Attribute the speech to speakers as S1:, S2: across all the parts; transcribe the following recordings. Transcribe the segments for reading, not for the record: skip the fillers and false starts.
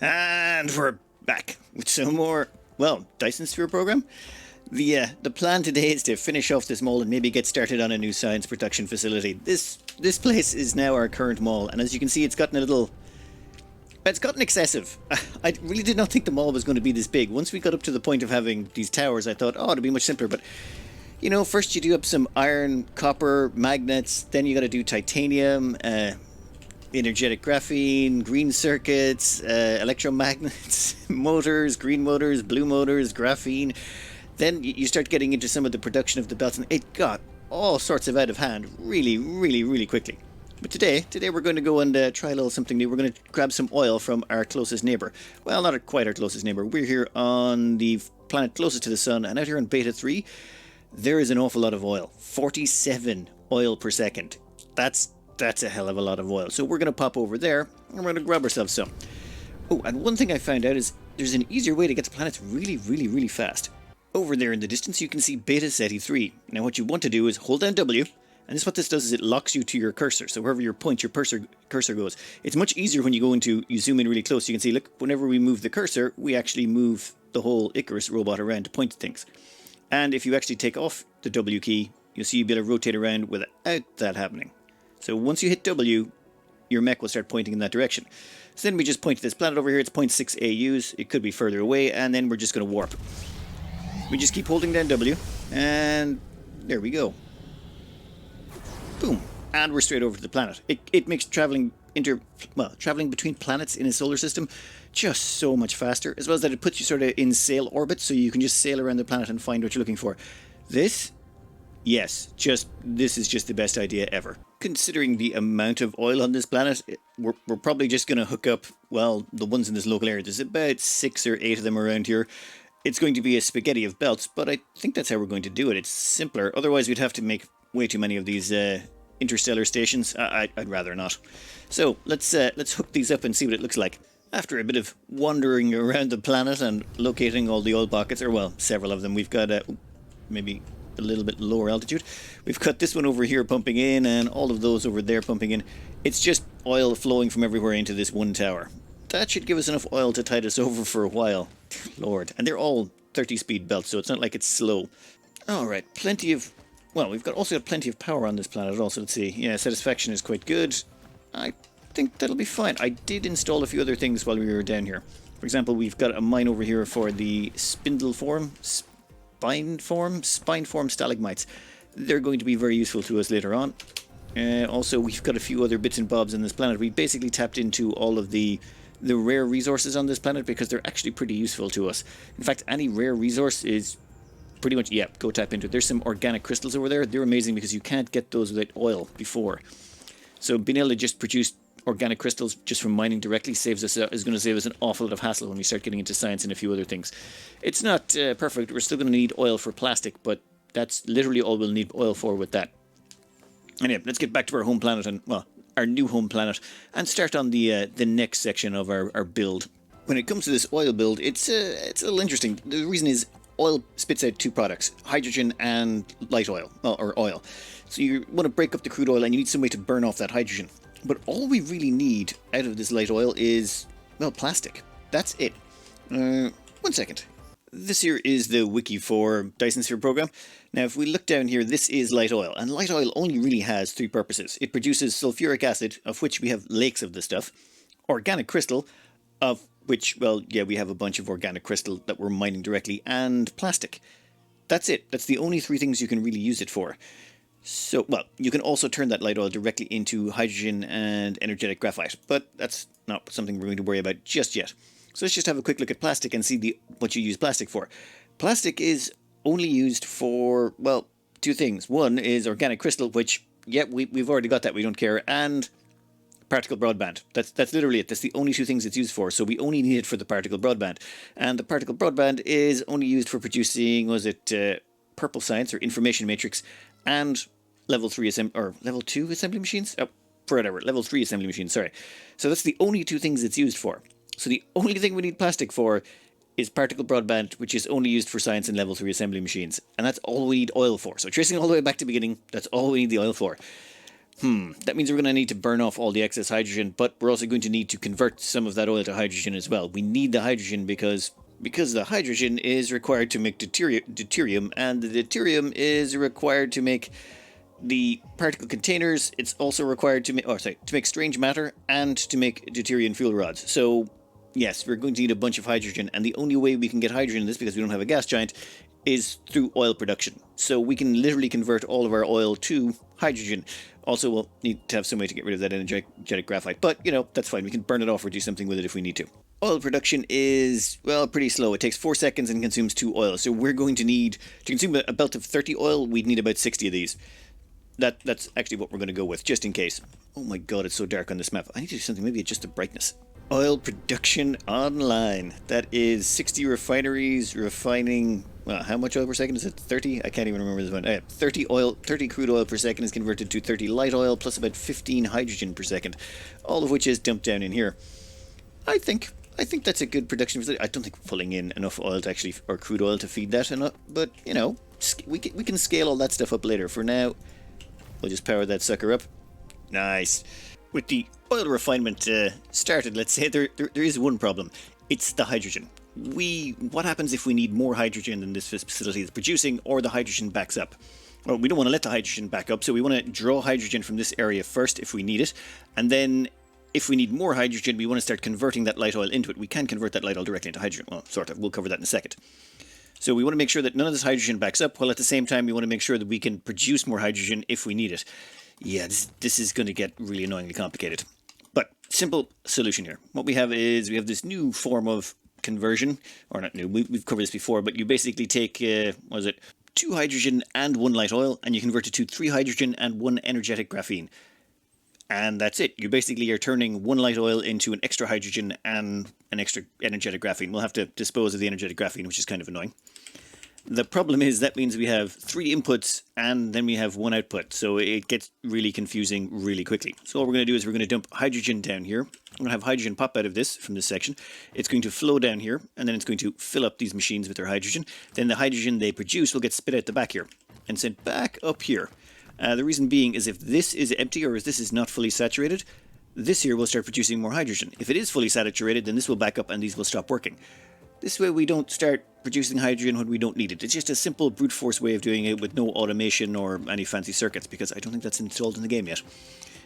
S1: And we're back with some more, well, Dyson Sphere Program. The plan today is to finish off this mall and maybe get started on a new science production facility. This place is now our current mall, and as you can see, it's gotten excessive. I really did not think the mall was going to be this big. Once we got up to the point of having these towers, I thought, oh, it'll be much simpler, but you know, first you do up some iron, copper, magnets, then you got to do titanium, energetic graphene, green circuits, electromagnets, motors, green motors, blue motors, graphene. Then you start getting into some of the production of the belts, and it got all sorts of out of hand really quickly. But today we're going to go and try a little something new. We're going to grab some oil from our closest neighbour. Well, not quite our closest neighbour. We're here on the planet closest to the sun, and out here on Beta 3, there is an awful lot of oil. 47 oil per second. That's a hell of a lot of oil. So we're going to pop over there and we're going to grab ourselves some. Oh, and one thing I found out is there's an easier way to get to planets really fast. Over there in the distance you can see Beta Ceti 3. Now what you want to do is hold down W, and this what this does is it locks you to your cursor. So wherever your cursor goes. It's much easier when you zoom in really close. You can see, look, whenever we move the cursor, we actually move the whole Icarus robot around to point to things. And if you actually take off the W key, you'll see you'll be able to rotate around without that happening. So once you hit W, your mech will start pointing in that direction. So then we just point to this planet over here. It's 0.6 AUs. It could be further away, and then we're just going to warp. We just keep holding down W, and there we go. Boom. And we're straight over to the planet. It makes traveling between planets in a solar system just so much faster, as well as that it puts you sort of in sail orbit, so you can just sail around the planet and find what you're looking for. This is just the best idea ever. Considering the amount of oil on this planet, we're probably just going to hook up, well, the ones in this local area. There's about 6 or 8 of them around here. It's going to be a spaghetti of belts, but I think that's how we're going to do it. It's simpler. Otherwise, we'd have to make way too many of these interstellar stations. I'd rather not. So let's hook these up and see what it looks like. After a bit of wandering around the planet and locating all the oil pockets, or well, several of them, we've got maybe a little bit lower altitude. We've got this one over here pumping in, and all of those over there pumping in. It's just oil flowing from everywhere into this one tower. That should give us enough oil to tide us over for a while. Lord. And they're all 30-speed belts, so it's not like it's slow. Alright, we've also got plenty of power on this planet also. Let's see. Yeah, satisfaction is quite good. I think that'll be fine. I did install a few other things while we were down here. For example, we've got a mine over here for the spine form stalagmites. They're going to be very useful to us later on. Also, we've got a few other bits and bobs on this planet. We basically tapped into all of the rare resources on this planet because they're actually pretty useful to us. In fact, any rare resource is pretty much, yeah, go tap into it. There's some organic crystals over there. They're amazing because you can't get those without oil before. So being able to just produce organic crystals just from mining directly is going to save us an awful lot of hassle when we start getting into science and a few other things. It's not perfect. We're still going to need oil for plastic, but that's literally all we'll need oil for with that. Anyway, let's get back to our home planet and, well, our new home planet, and start on the next section of our build. When it comes to this oil build, it's a little interesting. The reason is oil spits out two products, hydrogen and light oil, or oil. So you want to break up the crude oil and you need some way to burn off that hydrogen. But all we really need out of this light oil is, well, plastic. That's it. 1 second. This here is the wiki for Dyson Sphere Program. Now, if we look down here, this is light oil. And light oil only really has 3 purposes. It produces sulfuric acid, of which we have lakes of this stuff. Organic crystal, of which, well, yeah, we have a bunch of organic crystal that we're mining directly. And plastic. That's it. That's the only 3 things you can really use it for. So, well, you can also turn that light oil directly into hydrogen and energetic graphite. But that's not something we're going to worry about just yet. So let's just have a quick look at plastic and see what you use plastic for. Plastic is only used for, well, 2 things. One is organic crystal, which, yeah, we've already got that, we don't care, and particle broadband. That's literally it. That's the only 2 things it's used for, so we only need it for the particle broadband. And the particle broadband is only used for producing, purple science or information matrix, and level 2 assembly machines? Oh, whatever, level 3 assembly machines, sorry. So that's the only 2 things it's used for. So the only thing we need plastic for is particle broadband, which is only used for science and level 3 assembly machines. And that's all we need oil for. So tracing all the way back to the beginning, that's all we need the oil for. That means we're going to need to burn off all the excess hydrogen, but we're also going to need to convert some of that oil to hydrogen as well. We need the hydrogen because the hydrogen is required to make deuterium, and the deuterium is required to make the particle containers. It's also required to make strange matter and to make deuterium fuel rods. So yes, we're going to need a bunch of hydrogen, and the only way we can get hydrogen in this, because we don't have a gas giant, is through oil production. So we can literally convert all of our oil to hydrogen. Also, we'll need to have some way to get rid of that energetic graphite, but that's fine. We can burn it off or do something with it if we need to. Oil production is, well, pretty slow. It takes 4 seconds and consumes 2 oil. So we're going to need, to consume a belt of 30 oil, we'd need about 60 of these. That's actually what we're going to go with, just in case. Oh my god, it's so dark on this map. I need to do something, maybe adjust the brightness. Oil production online. That is 60 refineries refining, well, how much oil per second is it? 30? I can't even remember this one. 30 crude oil per second is converted to 30 light oil, plus about 15 hydrogen per second, all of which is dumped down in here. I think that's a good production facility. I don't think we're pulling in enough oil to actually, or crude oil to feed that, but we can scale all that stuff up later. For now, we'll just power that sucker up. Nice. With the oil refinement started, let's say there is one problem. It's the hydrogen. What happens if we need more hydrogen than this facility is producing, or the hydrogen backs up? Well, we don't want to let the hydrogen back up, so we want to draw hydrogen from this area first if we need it, and then if we need more hydrogen, we want to start converting that light oil into it. We can convert that light oil directly into hydrogen. Well, sort of. We'll cover that in a second. So we want to make sure that none of this hydrogen backs up, while at the same time we want to make sure that we can produce more hydrogen if we need it. Yeah, this is going to get really annoyingly complicated. But simple solution here. What we have is we have this new form of conversion, or not new, we've covered this before, but you basically take, 2 hydrogen and 1 light oil, and you convert it to 3 hydrogen and 1 energetic graphene. And that's it. You basically are turning 1 light oil into an extra hydrogen and an extra energetic graphene. We'll have to dispose of the energetic graphene, which is kind of annoying. The problem is that means we have 3 inputs and then we have 1 output. So it gets really confusing really quickly. So all we're going to do is we're going to dump hydrogen down here. I'm going to have hydrogen pop out of this from this section. It's going to flow down here, and then it's going to fill up these machines with their hydrogen. Then the hydrogen they produce will get spit out the back here and sent back up here. The reason being is if this is empty, or if this is not fully saturated, this here will start producing more hydrogen. If it is fully saturated, then this will back up and these will stop working. This way we don't start producing hydrogen when we don't need it. It's just a simple brute force way of doing it with no automation or any fancy circuits, because I don't think that's installed in the game yet.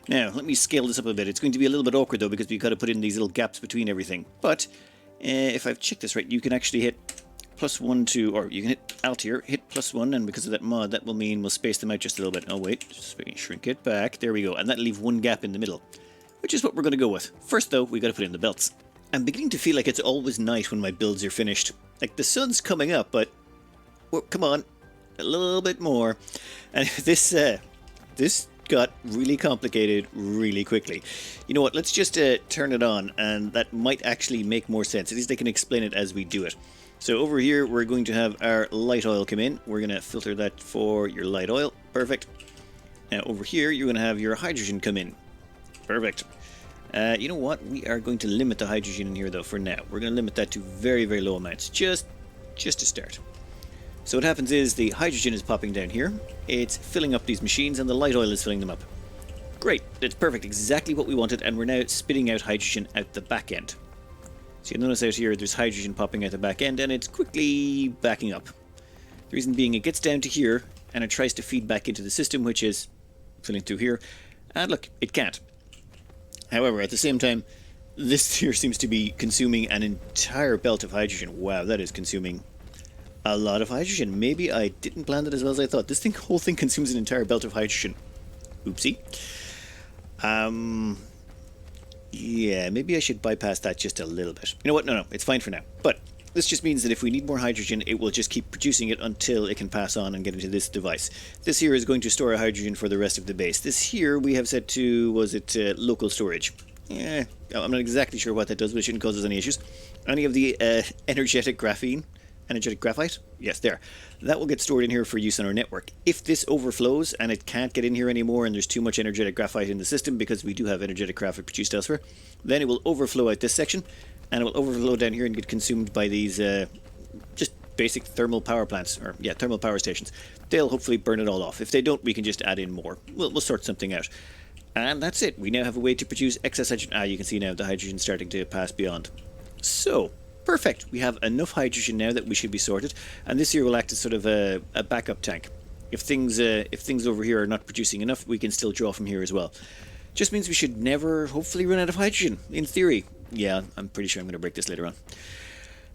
S1: Now, let me scale this up a bit. It's going to be a little bit awkward though, because we've got to put in these little gaps between everything. But if I've checked this right, you can actually hit +1 to, or you can hit Alt here, hit +1, and because of that mod, that will mean we'll space them out just a little bit. Oh wait, just shrink it back. There we go, and that'll leave 1 gap in the middle, which is what we're going to go with. First though, we got to put in the belts. I'm beginning to feel like it's always night when my builds are finished. Like, the sun's coming up, but come on, a little bit more. And this got really complicated really quickly. You know what? Let's just turn it on, and that might actually make more sense. At least I can explain it as we do it. So over here, we're going to have our light oil come in. We're going to filter that for your light oil. Perfect. Now over here, you're going to have your hydrogen come in. Perfect. You know what? We are going to limit the hydrogen in here though for now. We're going to limit that to very, very low amounts, just to start. So what happens is the hydrogen is popping down here. It's filling up these machines, and the light oil is filling them up. Great. That's perfect. Exactly what we wanted, and we're now spitting out hydrogen out the back end. So you'll notice out here there's hydrogen popping out the back end, and it's quickly backing up. The reason being, it gets down to here and it tries to feed back into the system, which is filling through here, and look, it can't. However, at the same time, this here seems to be consuming an entire belt of hydrogen. Wow, that is consuming a lot of hydrogen. Maybe I didn't plan that as well as I thought. This whole thing consumes an entire belt of hydrogen. Oopsie. Yeah, maybe I should bypass that just a little bit. You know what? No, it's fine for now. But this just means that if we need more hydrogen, it will just keep producing it until it can pass on and get into this device. This here is going to store hydrogen for the rest of the base. This here we have set to, local storage. Yeah, I'm not exactly sure what that does, but it shouldn't cause us any issues. Any of the energetic graphite? Yes, there. That will get stored in here for use on our network. If this overflows and it can't get in here anymore, and there's too much energetic graphite in the system, because we do have energetic graphite produced elsewhere, then it will overflow out this section, and it will overflow down here and get consumed by these just basic thermal power plants, or thermal power stations. They'll hopefully burn it all off. If they don't, we can just add in more. We'll sort something out. And that's it. We now have a way to produce excess hydrogen. You can see now the hydrogen starting to pass beyond. So, perfect. We have enough hydrogen now that we should be sorted. And this here will act as sort of a backup tank. If things over here are not producing enough, we can still draw from here as well. Just means we should never, hopefully, run out of hydrogen, in theory. Yeah, I'm pretty sure I'm going to break this later on.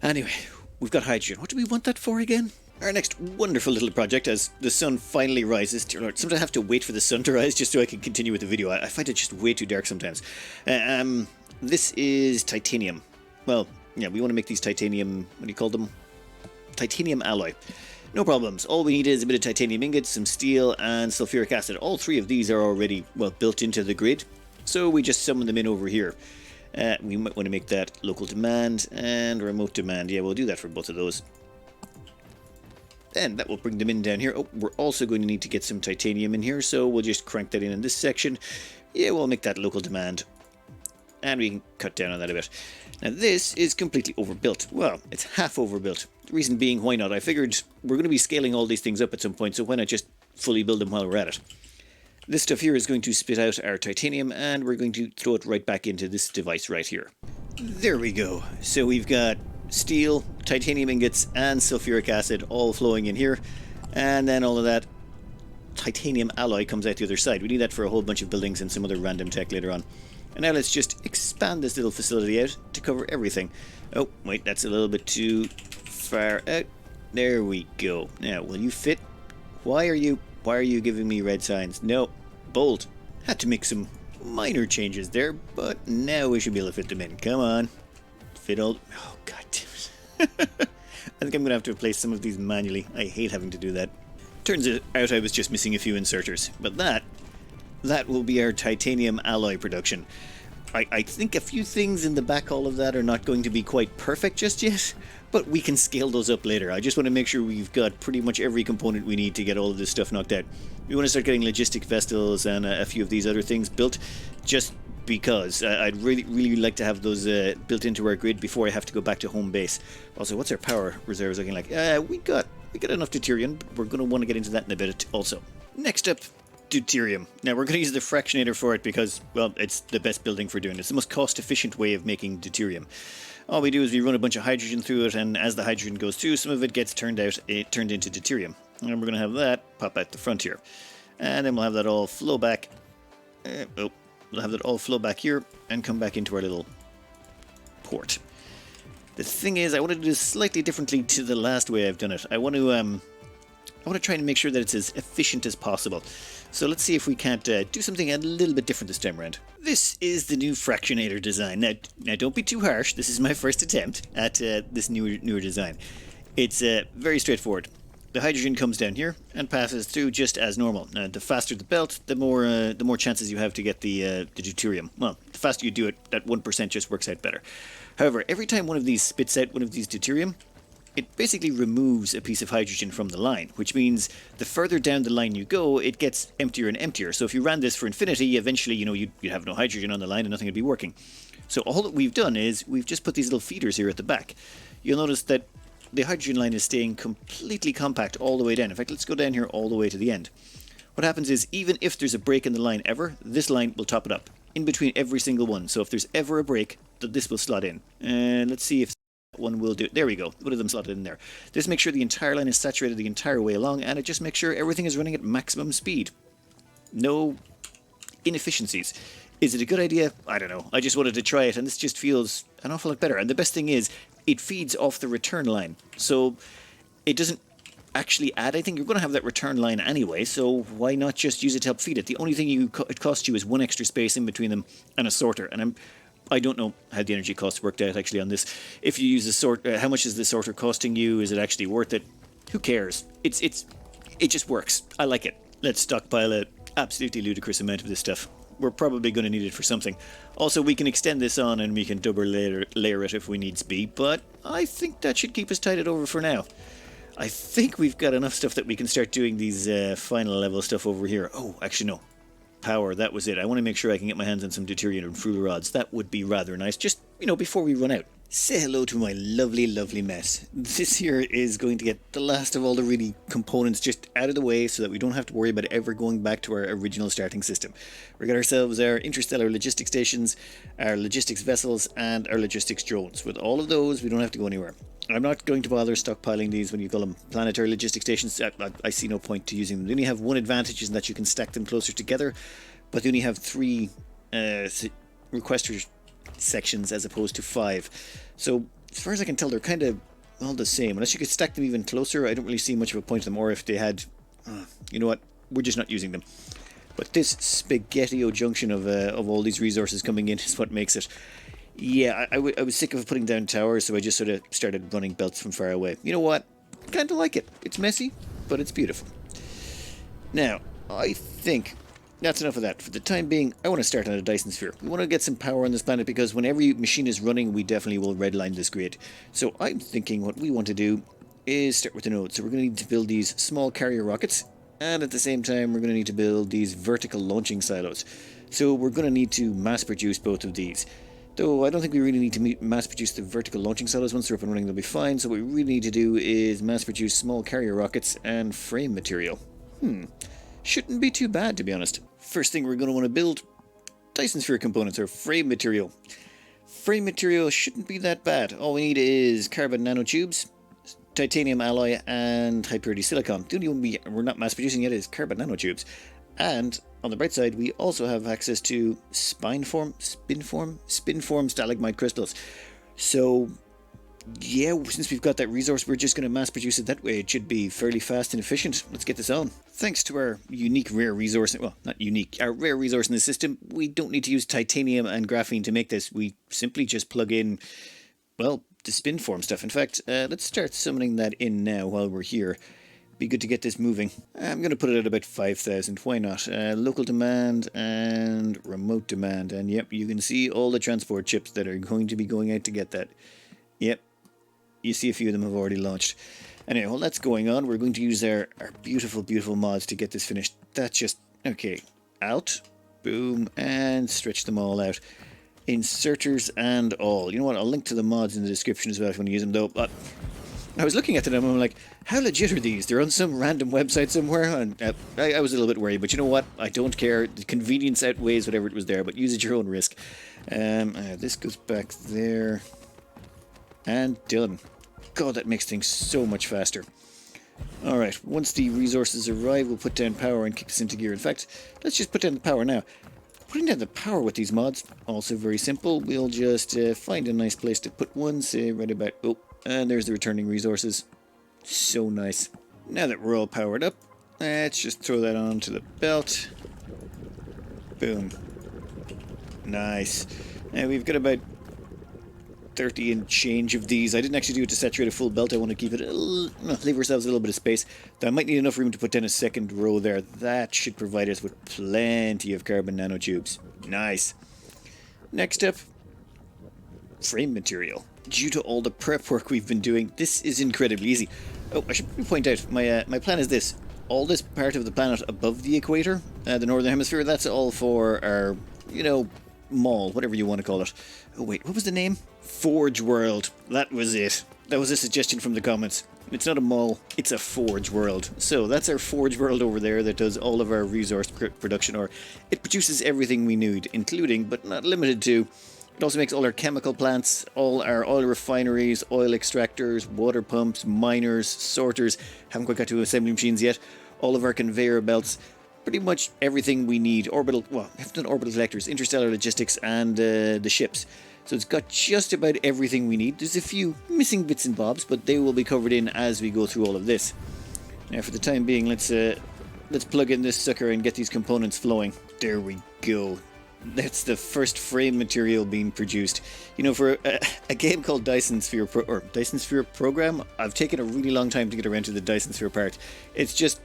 S1: Anyway, we've got hydrogen. What do we want that for again? Our next wonderful little project as the sun finally rises. Dear Lord, sometimes I have to wait for the sun to rise just so I can continue with the video. I find it just way too dark sometimes. This is titanium. Well, yeah, we want to make these titanium, what do you call them? Titanium alloy. No problems. All we need is a bit of titanium ingots, some steel, and sulfuric acid. All three of these are already, well, built into the grid. So we just summon them in over here. We might want to make that local demand and remote demand. Yeah, we'll do that for both of those. And that will bring them in down here. Oh, we're also going to need to get some titanium in here, so we'll just crank that in this section. Yeah, we'll make that local demand. And we can cut down on that a bit. Now this is completely overbuilt. Well, it's half overbuilt. The reason being, why not? I figured we're going to be scaling all these things up at some point, so why not just fully build them while we're at it? This stuff here is going to spit out our titanium, and we're going to throw it right back into this device right here. There we go. So we've got steel, titanium ingots, and sulfuric acid all flowing in here. And then all of that titanium alloy comes out the other side. We need that for a whole bunch of buildings and some other random tech later on. And now let's just expand this little facility out to cover everything. Oh, wait, that's a little bit too far out. There we go. Now, will you fit? Why are you giving me red signs? No, bold. Had to make some minor changes there, but now we should be able to fit them in. Come on. Fit all... Oh, god damn it. I think I'm going to have to replace some of these manually. I hate having to do that. Turns out I was just missing a few inserters. But that will be our titanium alloy production. I think a few things in the back all of that are not going to be quite perfect just yet, but we can scale those up later. I just want to make sure we've got pretty much every component we need to get all of this stuff knocked out. We want to start getting logistic vessels and a few of these other things built, just because I'd really like to have those built into our grid before I have to go back to home base. Also, what's our power reserves looking like? We got enough deuterium, but we're going to want to get into that in a bit also. Next up, deuterium. Now we're going to use the Fractionator for it because, well, it's the best building for doing it. It's the most cost-efficient way of making deuterium. All we do is we run a bunch of hydrogen through it, and as the hydrogen goes through, some of it gets turned into deuterium. And we're going to have that pop out the front here. And then we'll have that all flow back. We'll have that all flow back here and come back into our little port. The thing is, I want to do this slightly differently to the last way I've done it. I want to try and make sure that it's as efficient as possible. So let's see if we can't do something a little bit different this time around. This is the new Fractionator design. Now don't be too harsh. This is my first attempt at this newer design. It's very straightforward. The hydrogen comes down here and passes through just as normal. Now, the faster the belt, the more chances you have to get the deuterium. Well, the faster you do it, that 1% just works out better. However, every time one of these spits out one of these deuterium, it basically removes a piece of hydrogen from the line, which means the further down the line you go, it gets emptier and emptier. So if you ran this for infinity, eventually, you'd have no hydrogen on the line and nothing would be working. So all that we've done is we've just put these little feeders here at the back. You'll notice that the hydrogen line is staying completely compact all the way down. In fact, let's go down here all the way to the end. What happens is, even if there's a break in the line ever, this line will top it up in between every single one. So if there's ever a break, this will slot in. And let's see if one will do it. There we go. One of them slotted in there. Just make sure the entire line is saturated the entire way along, and it just makes sure everything is running at maximum speed. No inefficiencies. Is it a good idea? I don't know. I just wanted to try it, and this just feels an awful lot better. And the best thing is, it feeds off the return line. So it doesn't actually add anything. You're going to have that return line anyway, so why not just use it to help feed it? The only thing it costs you is one extra space in between them and a sorter. And I don't know how the energy costs worked out actually on this. If you use a sorter, how much is the sorter costing you? Is it actually worth it? Who cares? It just works. I like it. Let's stockpile an absolutely ludicrous amount of this stuff. We're probably going to need it for something. Also, we can extend this on and we can double layer it if we needs be, but I think that should keep us tided over for now. I think we've got enough stuff that we can start doing these final level stuff over here. Oh, actually no. Power, that was it. I want to make sure I can get my hands on some deuterium and fuel rods. That would be rather nice, just, before we run out. Say hello to my lovely, lovely mess. This here is going to get the last of all the really components just out of the way so that we don't have to worry about ever going back to our original starting system. We got ourselves our interstellar logistics stations, our logistics vessels, and our logistics drones. With all of those, we don't have to go anywhere. I'm not going to bother stockpiling these when you call them planetary logistics stations. I see no point to using them. They only have one advantage, is that you can stack them closer together, but they only have 3 requester sections as opposed to 5. So as far as I can tell, they're kind of all the same. Unless you could stack them even closer, I don't really see much of a point to them. Or if they had, you know what, we're just not using them. But this spaghetti-o junction of all these resources coming in is what makes it. Yeah, I was sick of putting down towers, so I just sort of started running belts from far away. You know what? Kind of like it. It's messy, but it's beautiful. Now, I think that's enough of that. For the time being, I want to start on a Dyson Sphere. We want to get some power on this planet because when every machine is running, we definitely will redline this grid. So I'm thinking what we want to do is start with the nodes. So we're going to need to build these small carrier rockets, and at the same time, we're going to need to build these vertical launching silos. So we're going to need to mass produce both of these. Though I don't think we really need to mass produce the vertical launching silos. Once they're up and running, they'll be fine. So what we really need to do is mass produce small carrier rockets and frame material. Shouldn't be too bad, to be honest. First thing we're going to want to build, Dyson Sphere components, or frame material. Frame material shouldn't be that bad. All we need is carbon nanotubes, titanium alloy, and high purity silicon. The only one we're not mass producing yet is carbon nanotubes. And on the bright side, we also have access to spin form stalagmite crystals. So yeah, since we've got that resource, we're just going to mass produce it that way. It should be fairly fast and efficient. Let's get this on. Thanks to our unique rare resource, well, not unique, our rare resource in the system, we don't need to use titanium and graphene to make this. We simply just plug in, well, the spin form stuff. In fact, let's start summoning that in now while we're here. Be good to get this moving. I'm going to put it at about 5,000. Why not? Local demand and remote demand. And yep, you can see all the transport chips that are going to be going out to get that. Yep. You see a few of them have already launched. Anyway, while that's going on, we're going to use our beautiful, beautiful mods to get this finished. That's just, okay, out, boom, and stretch them all out. Inserters and all. You know what, I'll link to the mods in the description as well if you want to use them, though. But I was looking at them and I'm like, how legit are these? They're on some random website somewhere, and I was a little bit worried, but you know what? I don't care. The convenience outweighs whatever it was there, but use at your own risk. This goes back there. And done. God, that makes things so much faster. Alright, once the resources arrive, we'll put down power and kick this into gear. In fact, let's just put down the power now. Putting down the power with these mods, also very simple. We'll just find a nice place to put one, say right about... Oh, and there's the returning resources. So nice. Now that we're all powered up, let's just throw that onto the belt. Boom. Nice. Now we've got about 30 and change of these. I didn't actually do it to saturate a full belt. I want to keep it leave ourselves a little bit of space. Though I might need enough room to put down a second row there. That should provide us with plenty of carbon nanotubes. Nice. Next up, frame material. Due to all the prep work we've been doing, this is incredibly easy. Oh, I should point out, my plan is this. All this part of the planet above the equator, the northern hemisphere, that's all for our, mall, whatever you want to call it. Oh wait, what was the name? Forge World. That was it. That was a suggestion from the comments. It's not a mall, it's a Forge World. So that's our Forge World over there that does all of our resource production, or it produces everything we need, including, but not limited to, it also makes all our chemical plants, all our oil refineries, oil extractors, water pumps, miners, sorters, haven't quite got to assembly machines yet, all of our conveyor belts, pretty much everything we need. Orbital, well, we have done orbital collectors, interstellar logistics, and the ships. So it's got just about everything we need. There's a few missing bits and bobs, but they will be covered in as we go through all of this. Now, for the time being, let's plug in this sucker and get these components flowing. There we go. That's the first frame material being produced. You know, for a game called Dyson Sphere Program, I've taken a really long time to get around to the Dyson Sphere part. It's just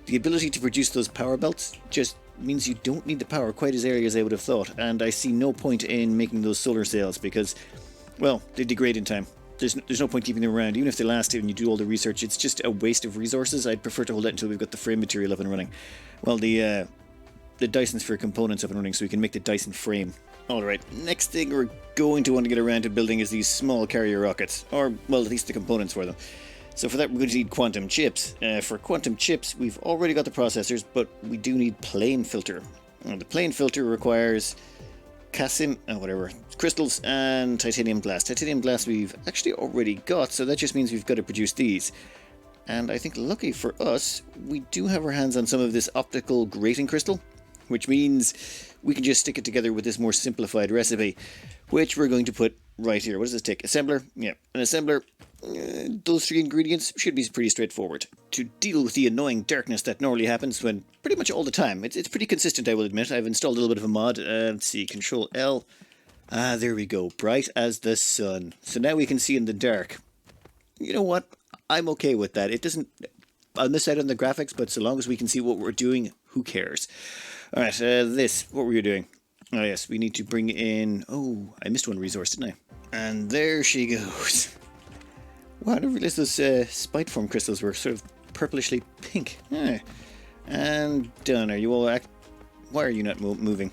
S1: the ability to produce those power belts just means you don't need the power quite as early as I would have thought, and I see no point in making those solar sails because, well, they degrade in time. There's no point keeping them around. Even if they last and you do all the research, it's just a waste of resources. I'd prefer to hold it until we've got the frame material up and running. Well, the Dyson Sphere components up and running so we can make the Dyson frame. Alright, next thing we're going to want to get around to building is these small carrier rockets, or, well, at least the components for them. So for that we're going to need quantum chips. For quantum chips we've already got the processors, but we do need plane filter. And the plane filter requires crystals and titanium glass. Titanium glass we've actually already got, so that just means we've got to produce these. And I think lucky for us, we do have our hands on some of this optical grating crystal, which means we can just stick it together with this more simplified recipe, which we're going to put right here. What does this take? Assembler? Yeah, an assembler. Those three ingredients should be pretty straightforward. To deal with the annoying darkness that normally happens when pretty much all the time. It's pretty consistent, I will admit. I've installed a little bit of a mod. Let's see, Control L. Ah, there we go. Bright as the sun. So now we can see in the dark. You know what? I'm okay with that. It doesn't... I'll miss out on the graphics, but so long as we can see what we're doing, who cares? Alright, what were you doing? Oh yes, we need to bring in... Oh, I missed one resource, didn't I? And there she goes. Wow, I never realized those spite form crystals were sort of purplishly pink. Yeah. And done. Are you all... Why are you not moving?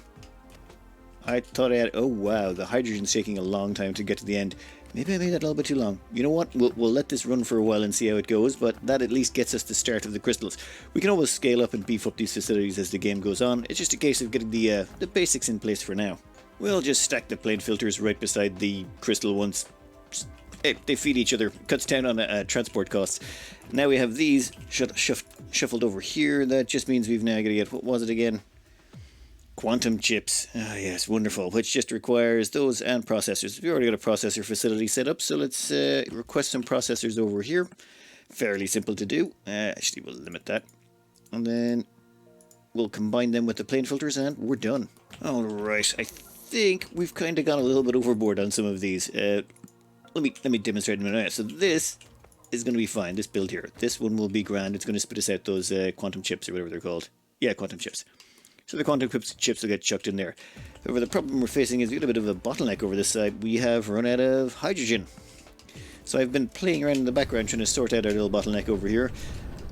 S1: I thought I had... Oh wow, the hydrogen's taking a long time to get to the end. Maybe I made that a little bit too long. You know what? We'll let this run for a while and see how it goes, but that at least gets us the start of the crystals. We can always scale up and beef up these facilities as the game goes on. It's just a case of getting the basics in place for now. We'll just stack the plane filters right beside the crystal ones. Hey, they feed each other. Cuts down on transport costs. Now we have these shuffled over here. That just means we've now got to get... What was it again? Quantum chips. Ah, yes, wonderful. Which just requires those and processors. We've already got a processor facility set up, so let's request some processors over here. Fairly simple to do. Actually, we'll limit that. And then we'll combine them with the plane filters and we're done. Alright, I think we've kind of gone a little bit overboard on some of these. Let me demonstrate in a minute. So this is going to be fine, this build here. This one will be grand. It's going to spit us out those quantum chips or whatever they're called. Yeah, quantum chips. So the quantum chips will get chucked in there. However, the problem we're facing is we've got a bit of a bottleneck over this side. We have run out of hydrogen. So I've been playing around in the background trying to sort out our little bottleneck over here.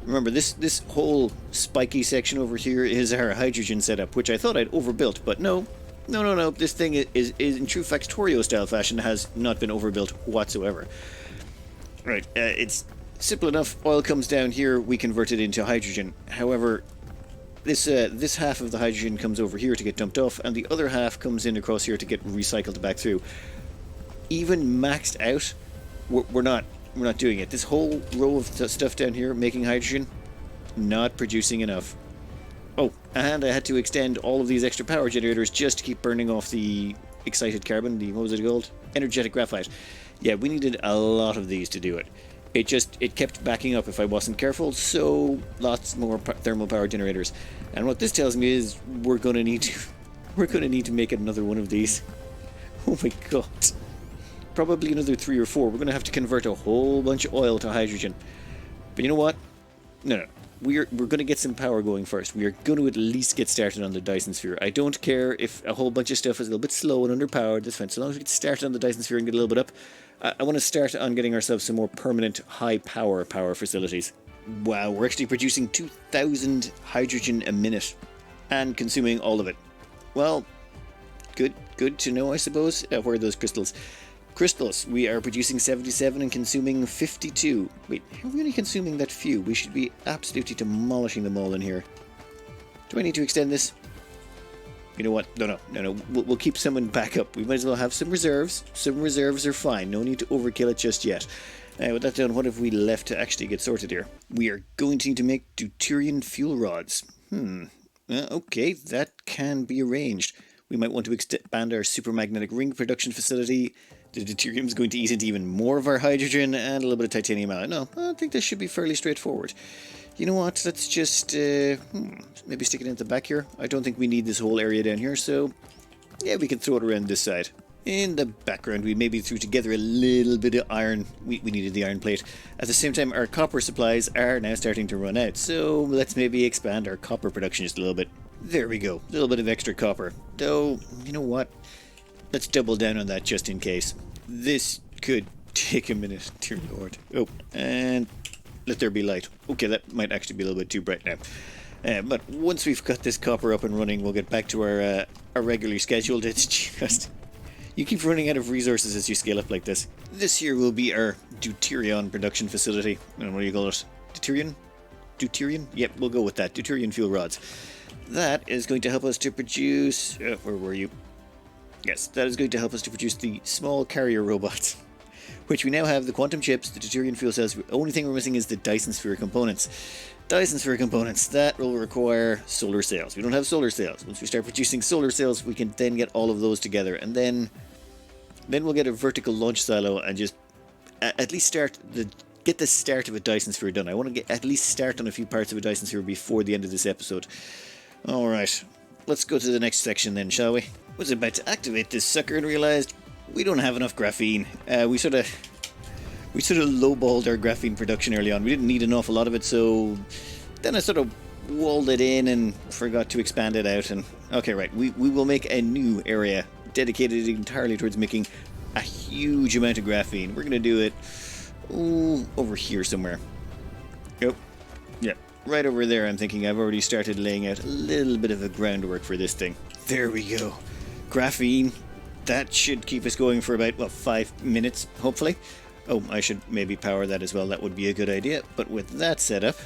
S1: Remember, this whole spiky section over here is our hydrogen setup, which I thought I'd overbuilt, but no. No. This thing is in true Factorio style fashion has not been overbuilt whatsoever. Right, it's simple enough. Oil comes down here, we convert it into hydrogen. However, this half of the hydrogen comes over here to get dumped off, and the other half comes in across here to get recycled back through. Even maxed out, we're not doing it. This whole row of stuff down here making hydrogen, not producing enough. Oh, and I had to extend all of these extra power generators just to keep burning off the excited carbon, what was it called? Energetic graphite. Yeah, we needed a lot of these to do it. It kept backing up if I wasn't careful, so lots more thermal power generators. And what this tells me is we're going to need to make another one of these. Oh my god. Probably another 3 or 4. We're going to have to convert a whole bunch of oil to hydrogen. But you know what? No. We're going to get some power going first. We are going to at least get started on the Dyson Sphere. I don't care if a whole bunch of stuff is a little bit slow and underpowered. That's fine. So long as we get started on the Dyson Sphere and get a little bit up, I want to start on getting ourselves some more permanent high power facilities. Wow, we're actually producing 2,000 hydrogen a minute and consuming all of it. Well, good to know, I suppose. Where are those crystals? Crystals, we are producing 77 and consuming 52. Wait, how are we only consuming that few? We should be absolutely demolishing them all in here. Do I need to extend this? You know what? No. We'll keep some in backup. We might as well have some reserves. Some reserves are fine. No need to overkill it just yet. With that done, what have we left to actually get sorted here? We are going to need to make deuterium fuel rods. Okay, that can be arranged. We might want to expand our supermagnetic ring production facility. The deuterium is going to eat into even more of our hydrogen and a little bit of titanium out. No, I think this should be fairly straightforward. You know what, let's just maybe stick it in the back here. I don't think we need this whole area down here, so yeah, we can throw it around this side. In the background, we maybe threw together a little bit of iron. We needed the iron plate. At the same time, our copper supplies are now starting to run out, so let's maybe expand our copper production just a little bit. There we go, a little bit of extra copper. Though, you know what? Let's double down on that just in case. This could take a minute, dear lord. Oh, and let there be light. Okay, that might actually be a little bit too bright now. But once we've got this copper up and running, we'll get back to our irregularly scheduled. It's just... You keep running out of resources as you scale up like this. This here will be our deuterium production facility. And what do you call it? Deuterium? Deuterium? Yep, we'll go with that. Deuterium fuel rods. That is going to help us to produce... where were you? Yes, that is going to help us to produce the small carrier robots. Which we now have the quantum chips, the deuterium fuel cells. The only thing we're missing is the Dyson Sphere components. Dyson Sphere components, that will require solar sails. We don't have solar sails. Once we start producing solar sails, we can then get all of those together. And then we'll get a vertical launch silo and just at least get the start of a Dyson Sphere done. I want to get at least start on a few parts of a Dyson Sphere before the end of this episode. Alright, let's go to the next section then, shall we? I was about to activate this sucker and realized we don't have enough graphene. We sort of lowballed our graphene production early on. We didn't need an awful lot of it, so then I sort of walled it in and forgot to expand it out. And okay, right, we will make a new area dedicated entirely towards making a huge amount of graphene. We're going to do it over here somewhere. Yep. Yeah, right over there. I'm thinking I've already started laying out a little bit of the groundwork for this thing. There we go. Graphene. That should keep us going for about, well, 5 minutes, hopefully. Oh, I should maybe power that as well. That would be a good idea. But with that set up,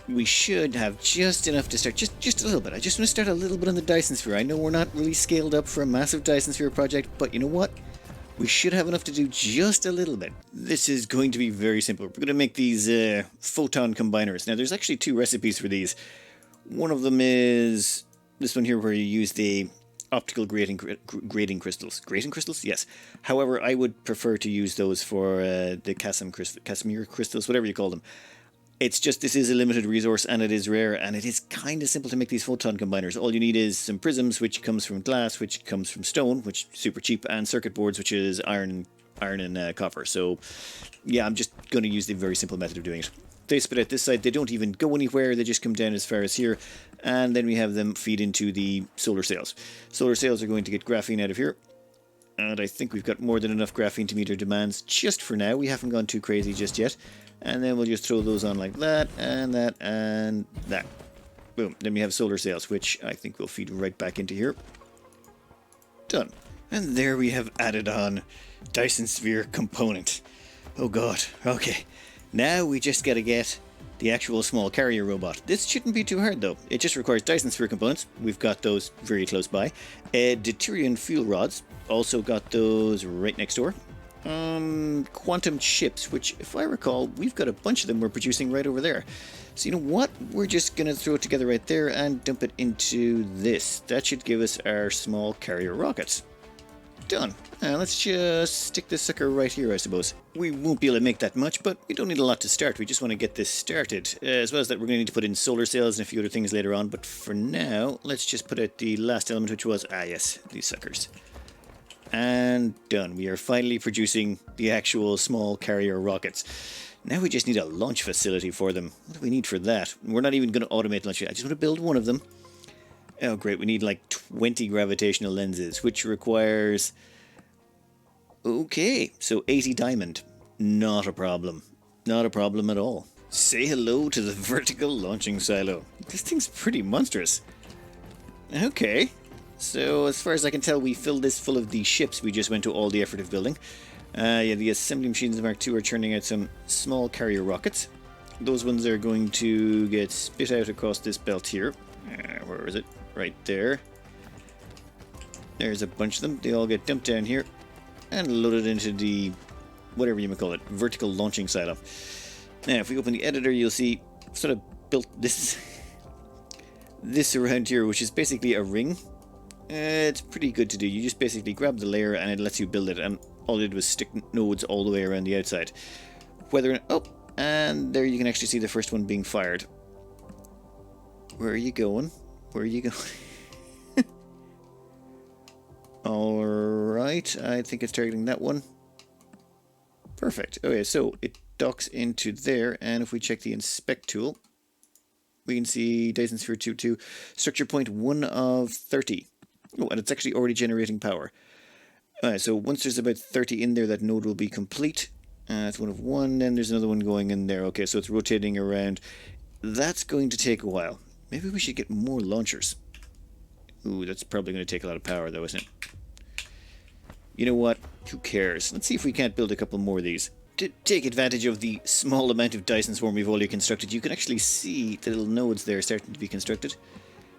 S1: we should have just enough to start. Just a little bit. I just want to start a little bit on the Dyson Sphere. I know we're not really scaled up for a massive Dyson Sphere project, but you know what? We should have enough to do just a little bit. This is going to be very simple. We're going to make these photon combiners. Now, there's actually 2 recipes for these. One of them is this one here where you use the optical grading crystals. Grating crystals? Yes. However, I would prefer to use those for the Casimir crystals, whatever you call them. It's just, this is a limited resource and it is rare, and it is kind of simple to make these photon combiners. All you need is some prisms, which comes from glass, which comes from stone, which is super cheap, and circuit boards, which is iron and copper. So yeah, I'm just going to use the very simple method of doing it. They spit out this side. They don't even go anywhere. They just come down as far as here. And then we have them feed into the solar sails. Solar sails are going to get graphene out of here. And I think we've got more than enough graphene to meet our demands just for now. We haven't gone too crazy just yet. And then we'll just throw those on like that, and that, and that. Boom. Then we have solar sails, which I think will feed right back into here. Done. And there we have added on Dyson Sphere component. Oh god. Okay. Now we just gotta get the actual small carrier robot. This shouldn't be too hard though. It just requires Dyson Sphere components. We've got those very close by. Deuterium fuel rods. Also got those right next door. Quantum chips, which if I recall, we've got a bunch of them we're producing right over there. So you know what? We're just gonna throw it together right there and dump it into this. That should give us our small carrier rockets. Done. Now let's just stick this sucker right here, I suppose. We won't be able to make that much, but we don't need a lot to start. We just want to get this started. As well as that, we're going to need to put in solar sails and a few other things later on. But for now, let's just put out the last element, which was, yes, these suckers. And done. We are finally producing the actual small carrier rockets. Now we just need a launch facility for them. What do we need for that? We're not even going to automate launch. I just want to build one of them. Oh, great. We need like 20 gravitational lenses, which requires... Okay, so 80 diamond. Not a problem. Not a problem at all. Say hello to the vertical launching silo. This thing's pretty monstrous. Okay. So, as far as I can tell, we filled this full of the ships we just went to all the effort of building. Yeah, the assembly machines Mark II are churning out some small carrier rockets. Those ones are going to get spit out across this belt here. Where is it? Right there. There's a bunch of them. They all get dumped down here and loaded into the, whatever you may call it, vertical launching silo. Now, if we open the editor, you'll see I've sort of built this around here, which is basically a ring. It's pretty good to do. You just basically grab the layer and it lets you build it, and all I did was stick nodes all the way around the outside. And there you can actually see the first one being fired. Where are you going? Where are you going? Alright, I think it's targeting that one. Perfect. Okay, so it docks into there, and if we check the inspect tool, we can see Dyson Sphere 2.2, structure point 1 of 30. Oh, and it's actually already generating power. Alright, so once there's about 30 in there, that node will be complete. It's 1 of 1, then there's another one going in there. Okay, so it's rotating around. That's going to take a while. Maybe we should get more launchers. Ooh, that's probably going to take a lot of power though, isn't it? You know what? Who cares? Let's see if we can't build a couple more of these. To take advantage of the small amount of Dyson swarm we've already constructed, you can actually see the little nodes there starting to be constructed.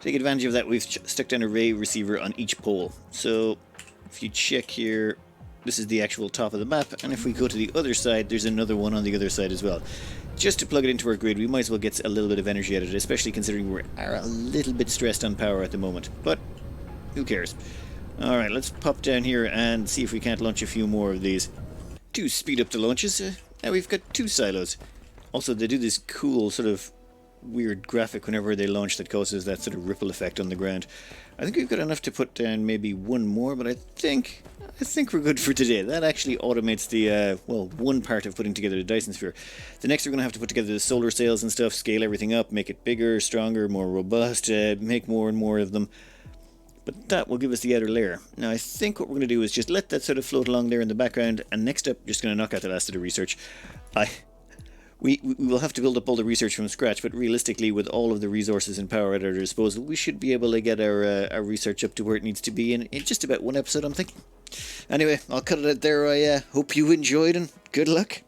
S1: Take advantage of that, we've stuck down an array receiver on each pole. So if you check here, this is the actual top of the map, and if we go to the other side, there's another one on the other side as well. Just to plug it into our grid, we might as well get a little bit of energy out of it, especially considering we are a little bit stressed on power at the moment. But who cares? Alright, let's pop down here and see if we can't launch a few more of these. To speed up the launches, now we've got 2 silos. Also, they do this cool sort of weird graphic whenever they launch that causes that sort of ripple effect on the ground. I think we've got enough to put down maybe one more, but I think we're good for today. That actually automates the, well, one part of putting together the Dyson Sphere. The next we're going to have to put together the solar sails and stuff, scale everything up, make it bigger, stronger, more robust, make more and more of them. But that will give us the outer layer. Now I think what we're going to do is just let that sort of float along there in the background, and next up, just going to knock out the last of the research. We will have to build up all the research from scratch, but realistically, with all of the resources and power at our disposal, we should be able to get our research up to where it needs to be in just about one episode, I'm thinking. Anyway, I'll cut it out there. I hope you enjoyed, and good luck.